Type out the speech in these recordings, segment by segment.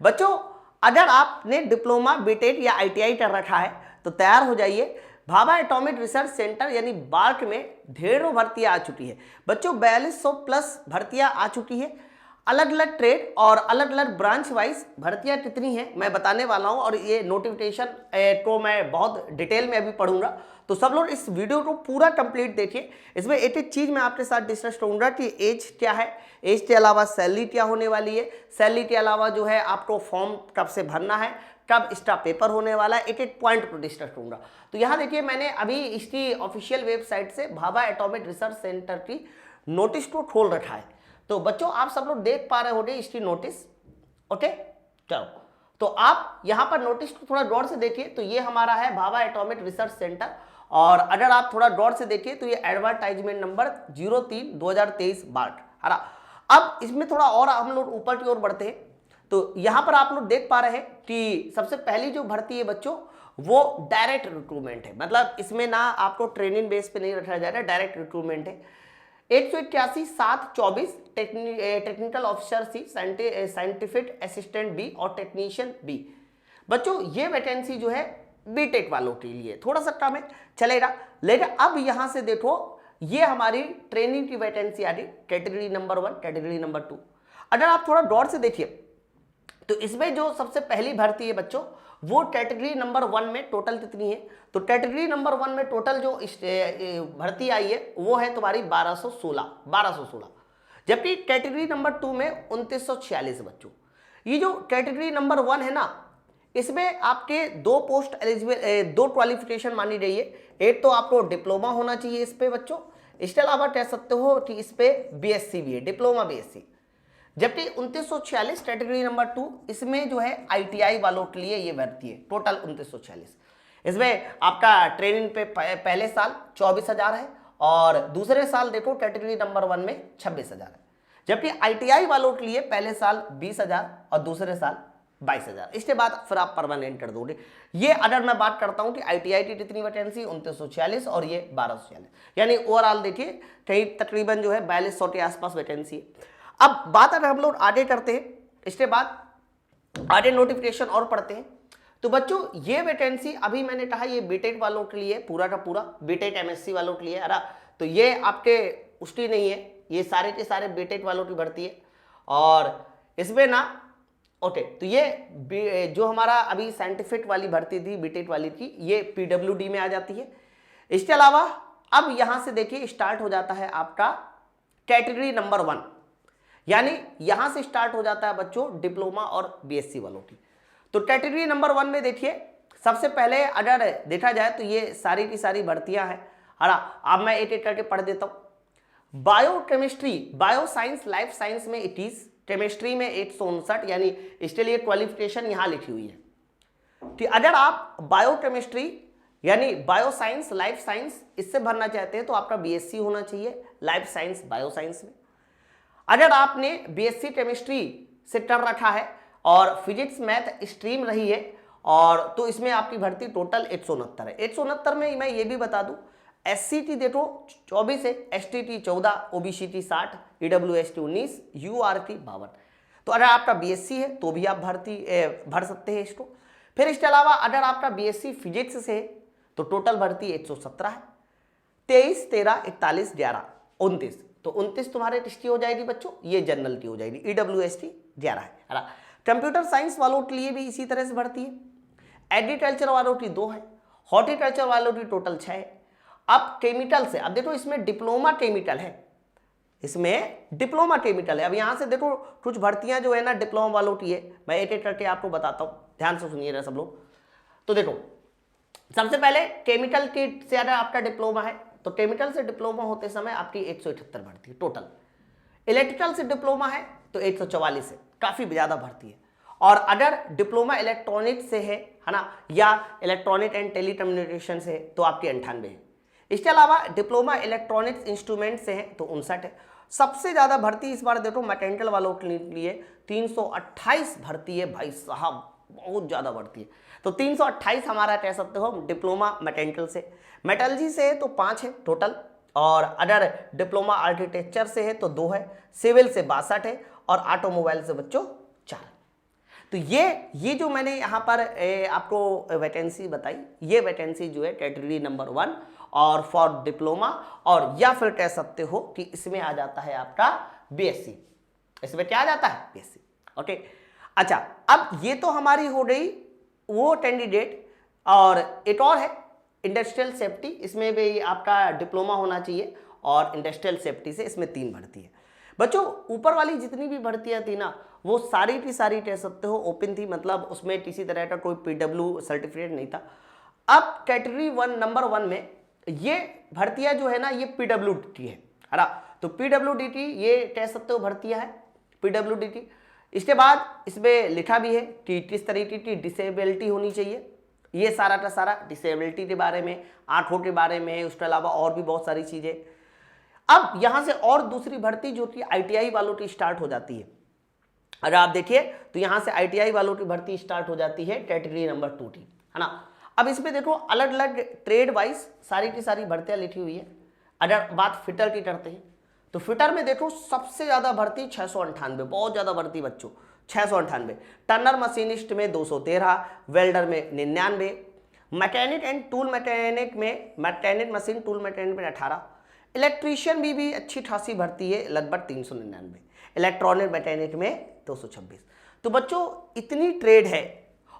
बच्चों अगर आपने डिप्लोमा बीटेक या आईटीआई कर रखा है तो तैयार हो जाइए। भाभा एटॉमिक रिसर्च सेंटर यानी बार्क में ढेरों भर्तियां आ चुकी है बच्चों, 4200 प्लस भर्तियां आ चुकी है। अलग अलग ट्रेड और अलग अलग ब्रांच वाइज भर्तियां कितनी हैं मैं बताने वाला हूं, और ये नोटिफिकेशन को मैं बहुत डिटेल में अभी पढ़ूंगा, तो सब लोग इस वीडियो को पूरा कंप्लीट देखिए। इसमें एक एक चीज मैं आपके साथ डिस्कस करूंगा कि एज क्या है, एज के अलावा सैलरी क्या होने वाली है, सैलरी के अलावा जो है आपको फॉर्म कब से भरना है, कब इसका पेपर होने वाला है, एक एक पॉइंट को डिस्कस करूंगा। तो यहाँ देखिए मैंने अभी इसकी ऑफिशियल वेबसाइट से भाभा एटॉमिक रिसर्च सेंटर की नोटिस को खोल रखा है। तो बच्चों आप सब लोग देख पा रहे होंगे इसकी नोटिस, ओके। चलो तो आप यहाँ पर नोटिस को थोड़ा गौर से देखिए, तो ये हमारा है भाभा एटॉमिक रिसर्च सेंटर, और अगर आप थोड़ा गौर से देखिए तो ये एडवर्टाइजमेंट नंबर 03/2023 बार्क है ना। अब इसमें थोड़ा और हम लोग ऊपर की ओर बढ़ते हैं, तो यहाँ पर आप लोग देख पा रहे हैं कि सबसे पहली जो भर्ती है बच्चों वो डायरेक्ट रिक्रूटमेंट है, मतलब इसमें ना आपको ट्रेनिंग बेस पे नहीं रखा जाएगा, डायरेक्ट रिक्रूटमेंट है। 181/7/24 technical officer C, scientific assistant B और टेक्नीशियन बी। बच्चों ये वैकेंसी जो है बीटेक वालों के लिए थोड़ा सा कम है, चलेगा। लेकिन अब यहां से देखो ये हमारी ट्रेनिंग की वैकेंसी आ रही, कैटेगरी नंबर 1, कैटेगरी नंबर 2। अगर आप थोड़ा गौर से देखिए तो इसमें जो सबसे पहली भर्ती है बच्चों वो कैटेगरी नंबर 1 में टोटल कितनी है, तो कैटेगरी नंबर 1 में टोटल जो भर्ती आई है वो है तुम्हारी 1216, जबकि कैटेगरी नंबर 2 में 2946 बच्चों। ये जो कैटेगरी नंबर 1 है ना इसमें आपके दो पोस्ट एलिजिबल, दो क्वालिफिकेशन मानी गई है। एक तो आपको डिप्लोमा होना चाहिए इस पे बच्चों, इसके अलावा कह सकते हो कि इस पे बीएससी भी है, डिप्लोमा बीएससी। जबकि 2946 कैटेगरी नंबर 2 इसमें जो है आईटीआई वालों के लिए ये भर्ती है, टोटल 2946। इसमें आपका ट्रेनिंग पे पहले साल 24,000 है और दूसरे साल देखो कैटेगरी नंबर 1 में 26,000 है, जबकि आईटीआई वालों के लिए पहले साल 20,000 और दूसरे साल 22,000। इसके बाद फिर आप परमानेंट कर दोगे। ये अगर मैं बात करता हूं कि आईटीआई की कितनी वैकेंसी 2946 और ये 1246, यानी ओवरऑल देखिए कहीं तकरीबन जो है 4200 के आसपास वैकेंसी है। अब बात अगर हम लोग आगे करते हैं, इसके बाद आगे नोटिफिकेशन और पढ़ते हैं, तो बच्चों ये वैकेंसी अभी मैंने कहा ये बीटेक वालों के लिए पूरा का पूरा, बीटेक एमएससी वालों के लिए है, तो ये आपके उसकी नहीं है, ये सारे के सारे बीटेक वालों की भर्ती है। और इसमें ना ओके तो ये जो हमारा अभी साइंटिफिक वाली भर्ती थी बीटेक वाली की, ये पीडब्ल्यूडी में आ जाती है। इसके अलावा अब यहां से देखिए स्टार्ट हो जाता है आपका कैटेगरी नंबर 1, यानी यहां से स्टार्ट हो जाता है बच्चों डिप्लोमा और बीएससी वालों की। तो कैटेगरी नंबर 1 में देखिए सबसे पहले अगर देखा जाए तो ये सारी की सारी भर्तियां हैं, है ना। अब मैं एक एक करके पढ़ देता हूं। Biochemistry, bio science, life science में 21, केमिस्ट्री में 159, यानी इसके लिए क्वालिफिकेशन यहां लिखी हुई है कि अगर आप बायोकेमिस्ट्री यानी बायो साइंस, लाइफ साइंस इससे भरना चाहते हैं तो आपका बीएससी होना चाहिए लाइफ साइंस, बायो साइंस में। अगर आपने बीएससी केमिस्ट्री से कर रखा है और फिजिक्स मैथ स्ट्रीम रही है और तो इसमें आपकी भर्ती टोटल 169 है। 169 में मैं ये भी बता दूं एससीटी देखो 24 है, एसटीटी 14, ओबीसीटी 60, ईडब्ल्यूएसटी 19, यूआरटी 52। तो अगर आपका बीएससी है तो भी आप भर सकते हैं इसको। फिर इसके अलावा अगर आपका बीएससी फिजिक्स से है तो टोटल भर्ती 117 है, 23, 13, 41, 11, 29, तो 29 तुम्हारे किसकी हो जाएगी बच्चों, ये जनरल की हो जाएगी, ईडब्ल्यूएसटी 11 है। कंप्यूटर साइंस वालों के लिए भी इसी तरह से भर्ती है। एग्रीकल्चर वालों की 2 है, हॉर्टिकल्चर वालों की टोटल 6 है। अब केमिकल से, अब देखो इसमें डिप्लोमा केमिकल है, इसमें डिप्लोमा केमिकल है। अब यहां से देखो कुछ भर्तियां जो है ना डिप्लोमा वालों की है, मैं एक एक करके आपको बताता हूं, ध्यान से सुनिएगा सब लोग। तो देखो सबसे पहले केमिकल की से अगर आपका डिप्लोमा है तो केमिकल से डिप्लोमा होते समय आपकी 178 भर्ती है टोटल। इलेक्ट्रिकल से डिप्लोमा है तो 144 है, काफी ज्यादा भर्ती है। और अगर डिप्लोमा इलेक्ट्रॉनिक से है ना, या इलेक्ट्रॉनिक एंड टेलीकम्युनिकेशन से है तो आपकी 98 है। इसके अलावा डिप्लोमा इलेक्ट्रॉनिक्स इंस्ट्रूमेंट से है तो 59 है। सबसे ज्यादा भर्ती इस बार देखो मैकेनिकल वालों के लिए 328 भर्ती है भाई साहब, बहुत ज्यादा भर्ती है। तो 328 हमारा कह सकते हो डिप्लोमा मैकेनिकल से। मेटलर्जी से है तो 5 है टोटल, और अगर डिप्लोमा आर्किटेक्चर से है तो 2 है, सिविल से 62 है और ऑटोमोबाइल से बच्चों 4। तो ये जो मैंने यहाँ पर आपको वैकेंसी बताई, ये वैकेंसी जो है कैटेगरी नंबर 1 और फॉर डिप्लोमा, और या फिर कह सकते हो कि इसमें आ जाता है आपका बीएससी। इसमें क्या आ जाता है? बीएससी। ओके, अच्छा, अब ये तो हमारी हो गई वो कैंडिडेट, और एक और है इंडस्ट्रियल सेफ्टी, इसमें भी आपका डिप्लोमा होना चाहिए, और इंडस्ट्रियल सेफ्टी से इसमें 3 भर्ती है। बच्चों ऊपर वाली जितनी भी भर्तियां थी ना, वो सारी की सारी कह सकते हो ओपन थी, मतलब उसमें किसी तरह का कोई पीडब्ल्यू सर्टिफिकेट नहीं था। अब कैटेगरी 1 नंबर 1 में ये भर्तियां जो है ना, ये पीडब्ल्यूडी है ना, तो पीडब्ल्यूडी की ये कह सकते हो भर्तियां है पीडब्ल्यूडी की। इसके बाद इसमें लिखा भी है कि किस तरीके की डिसेबिलिटी होनी चाहिए, ये सारा का सारा डिसेबिलिटी के बारे में, आंखों के बारे में, उसके अलावा और भी बहुत सारी चीजें। अब यहां से और दूसरी भर्ती जो कि आईटीआई वालों की स्टार्ट हो जाती है। अगर आप देखिए तो यहां से आईटीआई वालों की भर्ती स्टार्ट हो जाती है कैटेगरी नंबर 2 की, है ना। अब इसमें देखो अलग अलग ट्रेड वाइज सारी की सारी भर्तियां लिखी हुई है। अगर बात फिटर की करते हैं तो फिटर में देखो सबसे ज्यादा भर्ती 698, बहुत ज्यादा भर्ती बच्चों, 698। टर्नर मशीनिस्ट में 213, वेल्डर में 99, मैकेनिक एंड टूल मैकेनिक में, मैकेनिक मशीन टूल मैकेनिक में 18, इलेक्ट्रीशियन भी अच्छी खासी भर्ती है, लगभग 399, इलेक्ट्रॉनिक मैकेनिक में 226। तो बच्चों इतनी ट्रेड है,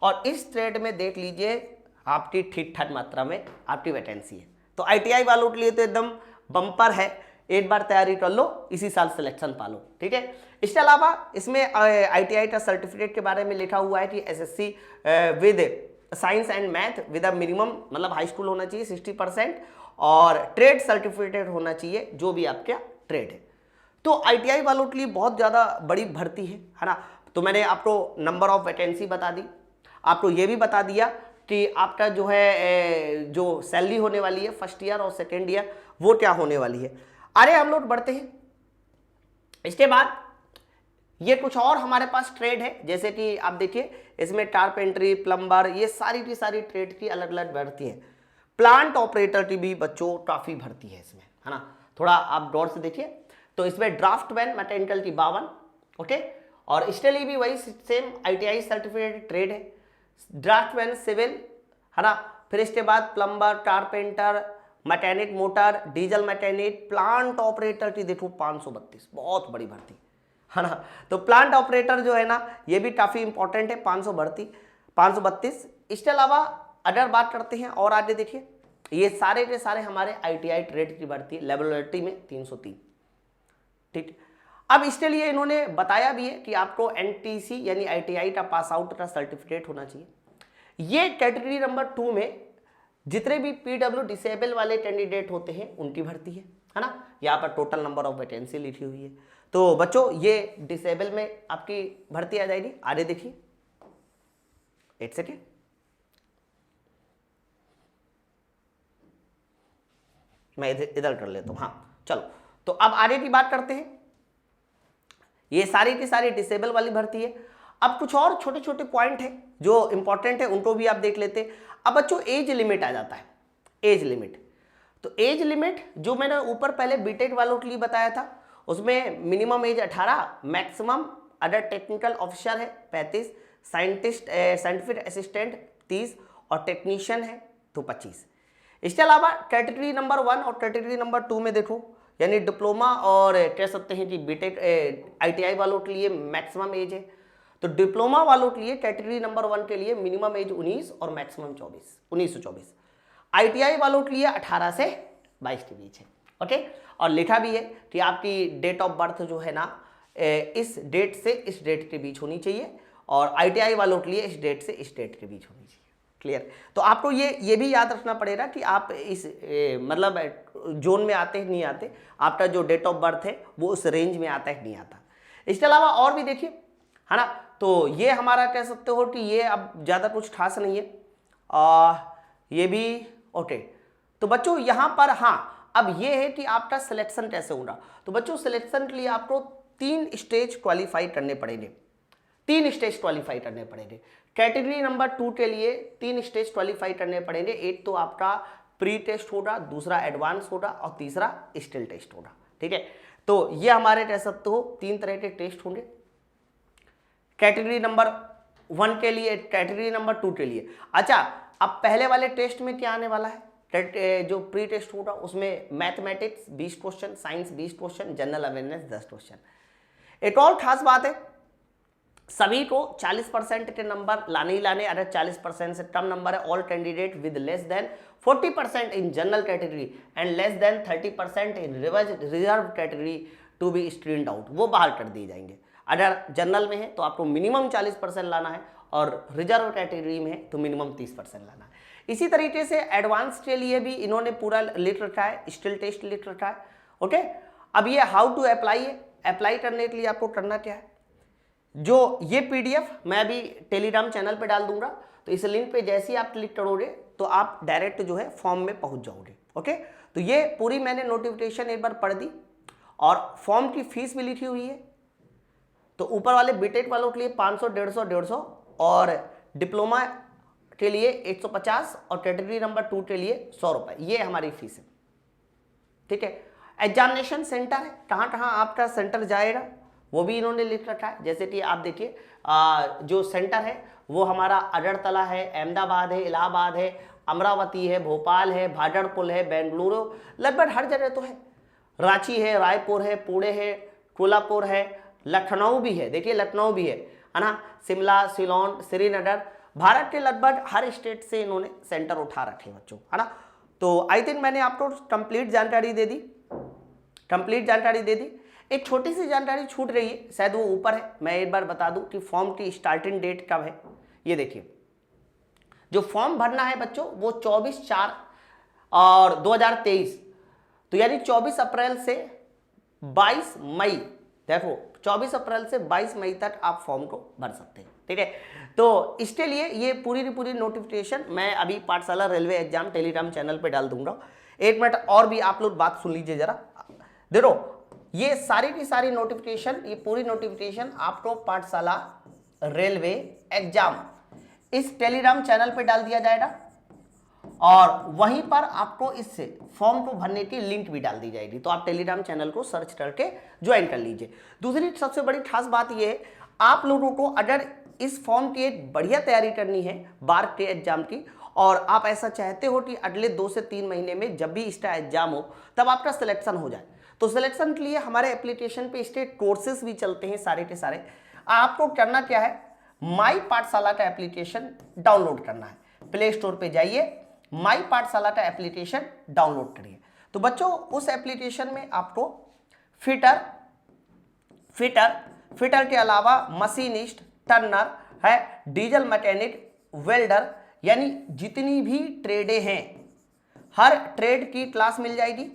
और इस ट्रेड में देख लीजिए आपकी ठीक ठाक मात्रा में आपकी वैकेंसी है। तो आईटीआई वालों के लिए तो एकदम बम्पर है, एक बार तैयारी कर लो, इसी साल सिलेक्शन पालो, ठीक है। इसके अलावा इसमें आईटीआई का सर्टिफिकेट के बारे में लिखा हुआ है कि SSC with science and math with a minimum, मतलब हाई स्कूल होना चाहिए 60%, और ट्रेड सर्टिफिकेट होना चाहिए जो भी आपका ट्रेड है। तो आईटीआई वालों के लिए बहुत ज़्यादा बड़ी भर्ती है ना। तो मैंने आपको नंबर ऑफ वैकेंसी बता दी, आपको ये भी बता दिया कि आपका जो है जो सैलरी होने वाली है फर्स्ट ईयर और सेकेंड ईयर वो क्या होने वाली है। अरे हम लोग बढ़ते हैं, इसके बाद ये कुछ और हमारे पास ट्रेड है, जैसे कि आप देखिए इसमें कारपेंटरी, प्लम्बर, ये सारी की सारी ट्रेड की अलग अलग भर्ती है। प्लांट ऑपरेटर की भी बच्चों काफी भर्ती है इसमें, है ना। थोड़ा आप गौर से देखिए, तो इसमें ड्राफ्टमैन मैकेनिकल की 52, ओके, और इसके लिए भी वही सेम आईटीआई सर्टिफिकेट ट्रेड है। ड्राफ्टमैन सिविल, है ना, फिर इसके बाद plumber, carpenter, mechanic motor, diesel mechanic, plant operator की देखो 532, बहुत बड़ी भर्ती, है ना। तो प्लांट ऑपरेटर जो है ना, ये भी काफी इंपॉर्टेंट है, 500 भर्ती, 532। इसके अलावा अगर बात करते हैं और आगे देखिए, ये सारे के सारे हमारे आईटीआई ट्रेड की भर्ती, लेबोरेटरी में 303, ठीक। अब इसके लिए इन्होंने बताया भी है कि आपको एनटीसी यानी आईटीआई का पास आउट का सर्टिफिकेट होना चाहिए। ये कैटेगरी नंबर 2 में जितने भी पीडब्ल्यू डिसेबल वाले कैंडिडेट होते हैं उनकी भर्ती है ना। यहाँ पर टोटल नंबर ऑफ वैकेंसी लिखी हुई है। तो बच्चों ये डिसेबल में आपकी भर्ती आ जाएगी। आगे देखिए, एक सेकेंड, मैं इधर कर लेता हूं। हाँ चलो, तो अब आगे की बात करते हैं। ये सारी की सारी डिसेबल वाली भर्ती है। अब कुछ और छोटे छोटे पॉइंट है जो इंपॉर्टेंट है, उनको भी आप देख लेते हैं। अब बच्चों एज लिमिट आ जाता है, एज लिमिट। तो एज लिमिट जो मैंने ऊपर पहले बीटेक वालों के लिए बताया था, उसमें minimum age 18, maximum other technical officer है 35, साइंटिस्ट साइंटिफिक असिस्टेंट 30, और टेक्नीशियन है तो 25। इसके अलावा कैटेगरी नंबर 1 और कैटेगरी नंबर 2 में देखो, यानी डिप्लोमा और कह सकते हैं कि बीटेक आईटीआई वालों के लिए मैक्सिमम एज है। तो डिप्लोमा वालों के लिए कैटेगरी नंबर 1 के लिए मिनिमम एज 19 और मैक्सिमम 19 से 24। आईटीआई वालों के लिए 18 से 22 के बीच है, ओके। और लिखा भी है कि आपकी डेट ऑफ बर्थ जो है ना इस डेट से इस डेट के बीच होनी चाहिए, और आईटीआई वालों के लिए इस डेट से इस डेट के बीच होनी चाहिए। क्लियर। तो आपको ये भी याद रखना पड़ेगा कि आप इस मतलब जोन में आते हैं नहीं आते, आपका जो डेट ऑफ बर्थ है वो उस रेंज में आता है नहीं आता। इसके अलावा और भी देखिए, है ना। तो ये हमारा कह सकते हो कि ये अब ज़्यादा कुछ खास नहीं है, ये भी ओके। तो बच्चों यहाँ पर हाँ, अब ये है कि आपका सिलेक्शन कैसे होगा। तो बच्चों सिलेक्शन के लिए आपको 3 स्टेज क्वालिफाई करने पड़ेंगे, 3 स्टेज क्वालिफाई करने पड़ेंगे। कैटेगरी नंबर 2 के लिए 3 स्टेज क्वालिफाई करने पड़ेंगे। एक तो आपका प्री टेस्ट होगा, दूसरा एडवांस होगा, और तीसरा स्किल टेस्ट होगा, ठीक है। तो ये हमारे कह सकते हो 3 तरह के टेस्ट होंगे। कैटेगरी नंबर 1 के लिए, कैटेगरी नंबर 2 के लिए। अच्छा, अब पहले वाले टेस्ट में क्या आने वाला है, जो प्री टेस्ट होगा उसमें mathematics 20 question, science 20 question, general awareness 10 question. एक और खास बात है, सभी को 40% के नंबर लाने ही लाने, अगर 40% से कम नंबर है all candidate with less than 40% in general category and less than 30% in reserve category to be screened out, वो बाहर कर दिए जाएंगे। अगर जनरल में है तो आपको मिनिमम 40% लाना है और रिजर्व कैटेगरी में है तो मिनिमम 30% लाना है। इसी तरीके से एडवांस के लिए भी इन्होंने पूरा लिख रखा है, स्किल टेस्ट लिख रखा है। ओके, अब ये हाउ टू अप्लाई है, अप्लाई करने के लिए आपको करना क्या है, जो ये पीडीएफ मैं अभी टेलीग्राम चैनल पे डाल दूंगा, तो इस लिंक पे जैसे ही आप क्लिक करोगे तो आप डायरेक्ट जो है फॉर्म में पहुंच जाओगे। ओके, तो ये पूरी मैंने नोटिफिकेशन एक बार पढ़ दी और फॉर्म की फीस भी लिखी हुई है। तो ऊपर वाले बीटेक वालों के लिए 500, 150 और डिप्लोमा के लिए 150 और कैटेगरी नंबर 2 के लिए 100 रुपए, ये हमारी फीस है। ठीक है, एग्जामिनेशन सेंटर है, कहाँ कहाँ आपका सेंटर जाएगा वो भी इन्होंने लिख रखा है। जैसे कि आप देखिए, जो सेंटर है वो हमारा अगरतला है, अहमदाबाद है, इलाहाबाद है, अमरावती है, भोपाल है, भागलपुर है, बेंगलुरु, लगभग हर जगह तो है। रांची है, रायपुर है, पुणे है, कोल्हापुर है, लखनऊ भी है, देखिए लखनऊ भी है ना, शिमला, सिलोन, श्रीनगर, भारत के लगभग हर स्टेट से इन्होंने सेंटर उठा रखे बच्चों, है ना। तो आई थिंक मैंने आपको कंप्लीट जानकारी दे दी। एक छोटी सी जानकारी छूट रही है, शायद वो ऊपर है, मैं एक बार बता दूं कि फॉर्म की स्टार्टिंग डेट कब है। ये देखिए, जो फॉर्म भरना है बच्चों वो 24/4 और 2023, तो यानी 24 अप्रैल से 22 मई, देखो 24 अप्रैल से 22 मई तक आप फॉर्म को भर सकते हैं। ठीक है, तो इसके लिए ये पूरी नोटिफिकेशन मैं अभी पाठशाला रेलवे एग्जाम टेलीग्राम चैनल पे डाल दूंगा। एक मिनट और भी आप लोग बात सुन लीजिए जरा। देखो, ये सारी की सारी नोटिफिकेशन, ये पूरी नोटिफिकेशन आपको पाठशाला रेलवे एग्जाम इस टेलीग्राम चैनल पे डाल दिया जाएगा और वहीं पर आपको इस फॉर्म को भरने की लिंक भी डाल दी जाएगी। तो आप टेलीग्राम चैनल को सर्च करके ज्वाइन कर लीजिए। दूसरी सबसे बड़ी खास बात यह है, आप लोगों को अगर इस फॉर्म की एक बढ़िया तैयारी करनी है बार के एग्जाम की, और आप ऐसा चाहते हो कि अगले 2 से 3 महीने में जब भी इसका एग्जाम हो तब आपका सिलेक्शन हो जाए, तो सिलेक्शन के लिए हमारे एप्लीकेशन पे इसके कोर्सेज भी चलते हैं सारे के सारे। आपको करना क्या है, माई पाठशाला का एप्लीकेशन डाउनलोड करना है। प्ले स्टोर पे जाइए, माई पाठशाला का एप्लीकेशन डाउनलोड करिए। तो बच्चों उस एप्लीकेशन में आपको फिटर के अलावा मशीनिस्ट, टर्नर है, डीजल मैकेनिक, वेल्डर, यानी जितनी भी ट्रेडें हैं हर ट्रेड की क्लास मिल जाएगी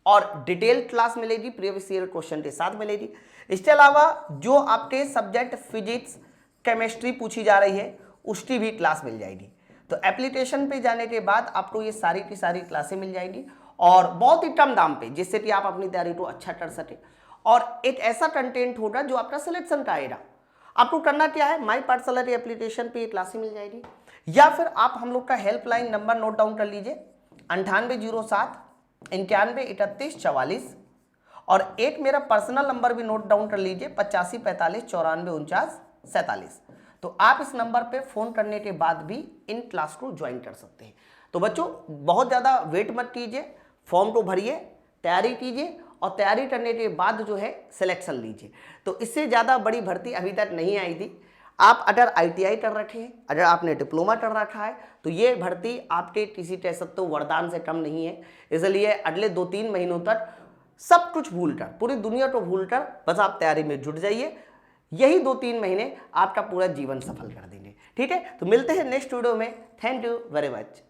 और डिटेल क्लास मिलेगी, प्रीवियस ईयर क्वेश्चन के साथ मिलेगी। इसके अलावा जो आपके सब्जेक्ट फिजिक्स, केमिस्ट्री पूछी जा रही है उसकी भी क्लास मिल जाएगी। तो एप्लीकेशन पे जाने के बाद आपको ये सारी की सारी क्लासें मिल जाएंगी और बहुत ही कम दाम पे, जिससे कि आप अपनी तैयारी को अच्छा कर सके और एक ऐसा कंटेंट होगा जो आपका सिलेक्शन का आएगा। आपको करना क्या है, माई पाठशाला की एप्लीकेशन पे ये क्लासें मिल जाएगी, या फिर आप हम लोग का हेल्पलाइन नंबर नोट डाउन कर लीजिए 9807 91 31 44, और एक मेरा पर्सनल नंबर भी नोट डाउन कर लीजिए 85 45 94 49 47। तो आप इस नंबर पे फोन करने के बाद भी इन क्लास को ज्वाइन कर सकते हैं। तो बच्चों बहुत ज़्यादा वेट मत कीजिए, फॉर्म को भरिए, तैयारी कीजिए और तैयारी करने के बाद जो है सिलेक्शन लीजिए। तो इससे ज़्यादा बड़ी भर्ती अभी तक नहीं आई थी। आप अगर ITI कर रखे हैं, अगर आपने डिप्लोमा कर रखा है, तो ये भर्ती आपके किसी कह सकते हो वरदान से कम नहीं है। इसलिए अगले 2-3 महीनों तक सब कुछ भूलकर, पूरी दुनिया को भूलकर बस आप तैयारी में जुट जाइए। यही 2-3 महीने आपका पूरा जीवन सफल कर देंगे। ठीक है, तो मिलते हैं नेक्स्ट वीडियो में। Thank you very much.